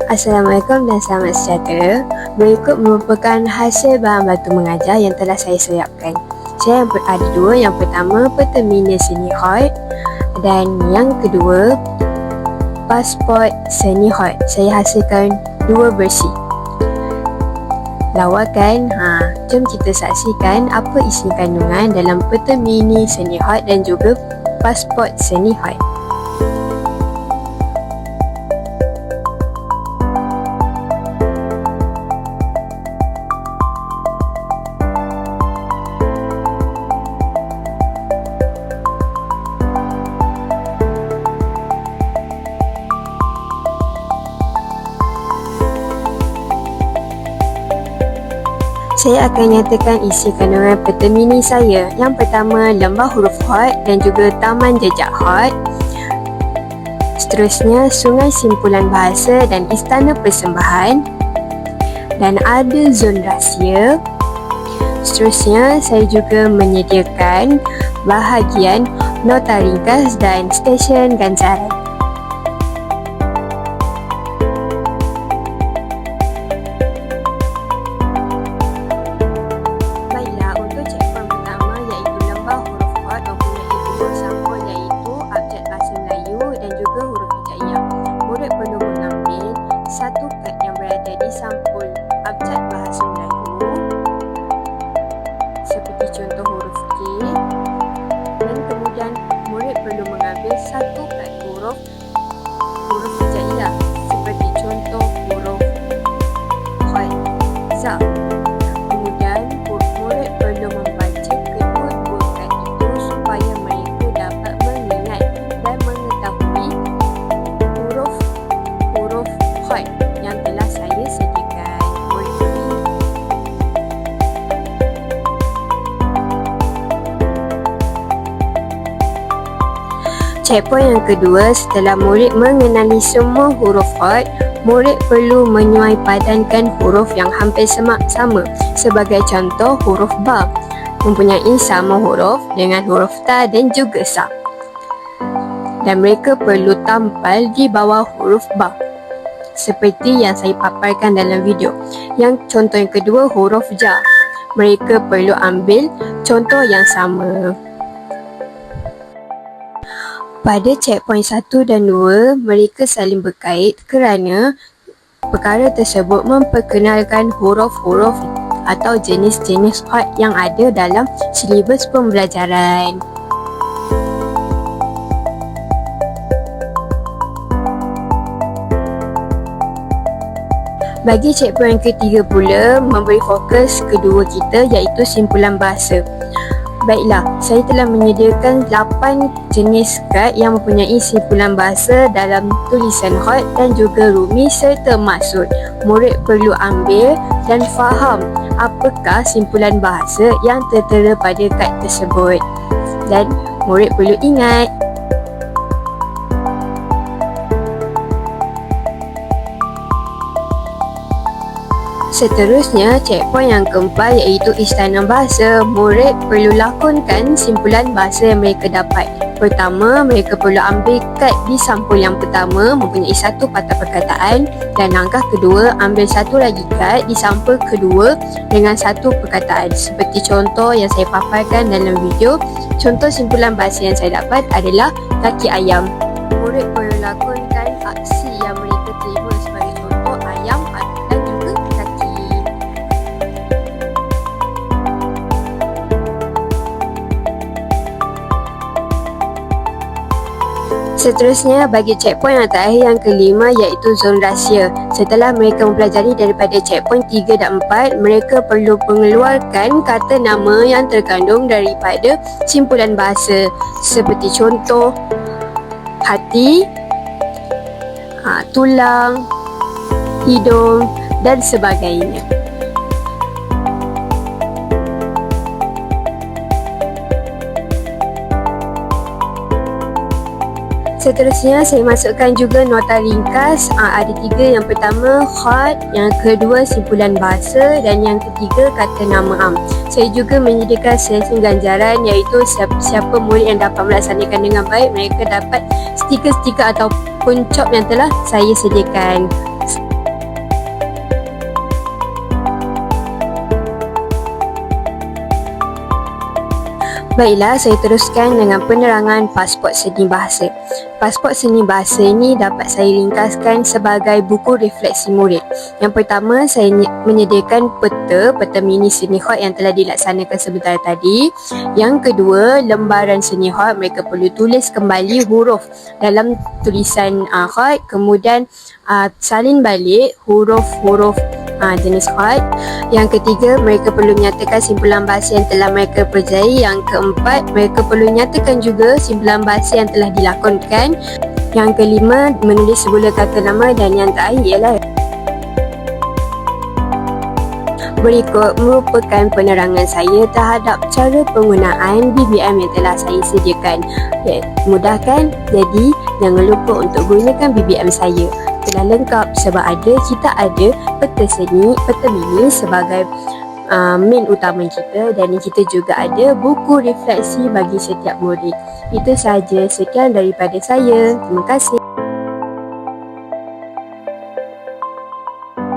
Assalamualaikum dan selamat sejahtera. Berikut merupakan hasil bahan batu mengajar yang telah saya siapkan. Saya ada dua. Yang pertama, peta mini seni hot, dan yang kedua, pasport seni hot. Saya hasilkan dua versi. Lawakan, jom kita saksikan apa isi kandungan dalam peta mini seni hot dan juga pasport seni hot. Saya akan nyatakan isi kandungan peta mini saya. Yang pertama, lembah huruf hot dan juga taman jejak hot. Seterusnya, sungai simpulan bahasa dan istana persembahan. Dan ada zon rahsia. Seterusnya, saya juga menyediakan bahagian nota ringkas dan stesen ganjaran. Satu kad yang berada di sampul abjad bahasa Melayu, seperti contoh huruf K, dan kemudian murid perlu mengambil satu kad huruf hijaiyah, seperti contoh huruf Za. Kemudian murid perlu membaca kedua-dua kad itu supaya mereka dapat mengingat dan mengetahui huruf hot yang telah saya sediakan. Checkpoint yang kedua, setelah murid mengenali semua huruf hot, murid perlu menyuai padankan huruf yang hampir sama. Sebagai contoh, huruf Ba mempunyai sama huruf dengan huruf Ta dan juga Sa. Dan mereka perlu tampal di bawah huruf Ba, seperti yang saya paparkan dalam video. Yang contoh yang kedua, huruf Ja. Mereka perlu ambil contoh yang sama. Pada checkpoint 1 dan 2, mereka saling berkait kerana perkara tersebut memperkenalkan huruf-huruf atau jenis-jenis hot yang ada dalam silibus pembelajaran. Bagi checkpoint yang ketiga pula, memberi fokus kedua kita, iaitu simpulan bahasa. Baiklah, saya telah menyediakan 8 jenis kad yang mempunyai simpulan bahasa dalam tulisan hot dan juga rumi serta maksud. Murid perlu ambil dan faham apakah simpulan bahasa yang tertera pada kad tersebut. Dan murid perlu ingat, seterusnya, checkpoint yang keempat iaitu istana bahasa. Murid perlu lakonkan simpulan bahasa yang mereka dapat. Pertama, mereka perlu ambil kad di sampul yang pertama mempunyai satu patah perkataan, dan langkah kedua, ambil satu lagi kad di sampul kedua dengan satu perkataan. Seperti contoh yang saya paparkan dalam video, contoh simpulan bahasa yang saya dapat adalah kaki ayam. Murid perlu lakonkan aksi yang mereka terima sebagai contoh ayam dan juga kaki. Seterusnya, bagi checkpoint yang terakhir yang kelima iaitu zon rahsia. Setelah mereka mempelajari daripada checkpoint 3 dan 4, mereka perlu mengeluarkan kata nama yang terkandung daripada simpulan bahasa, seperti contoh hati, tulang, hidung dan sebagainya. Seterusnya, saya masukkan juga nota ringkas. Ada 3. Yang pertama hot, yang kedua simpulan bahasa, dan yang ketiga kata nama am. Saya juga menyediakan sesi ganjaran, iaitu siapa murid yang dapat melaksanakan dengan baik, mereka dapat stiker-stiker ataupun cop yang telah saya sediakan. Baiklah, saya teruskan dengan penerangan pasport seni bahasa. Pasport seni bahasa ini dapat saya ringkaskan sebagai buku refleksi murid. Yang pertama, saya menyediakan peta mini seni hot yang telah dilaksanakan sebentar tadi. Yang kedua, lembaran seni hot, mereka perlu tulis kembali huruf dalam tulisan hot, kemudian salin balik huruf-huruf jenis hot. Yang ketiga, mereka perlu menyatakan simpulan bahasa yang telah mereka pelajari. Yang keempat, mereka perlu menyatakan juga simpulan bahasa yang telah dilakonkan. Yang kelima, menulis sebuah kata nama, dan yang terakhir ialah berikut merupakan penerangan saya terhadap cara penggunaan BBM yang telah saya sediakan. Ya, mudah kan? Jadi, jangan lupa untuk gunakan BBM saya. Telah lengkap sebab kita ada peta seni, peta mini sebagai main utama kita, dan kita juga ada buku refleksi bagi setiap murid. Itu sahaja, sekian daripada saya. Terima kasih.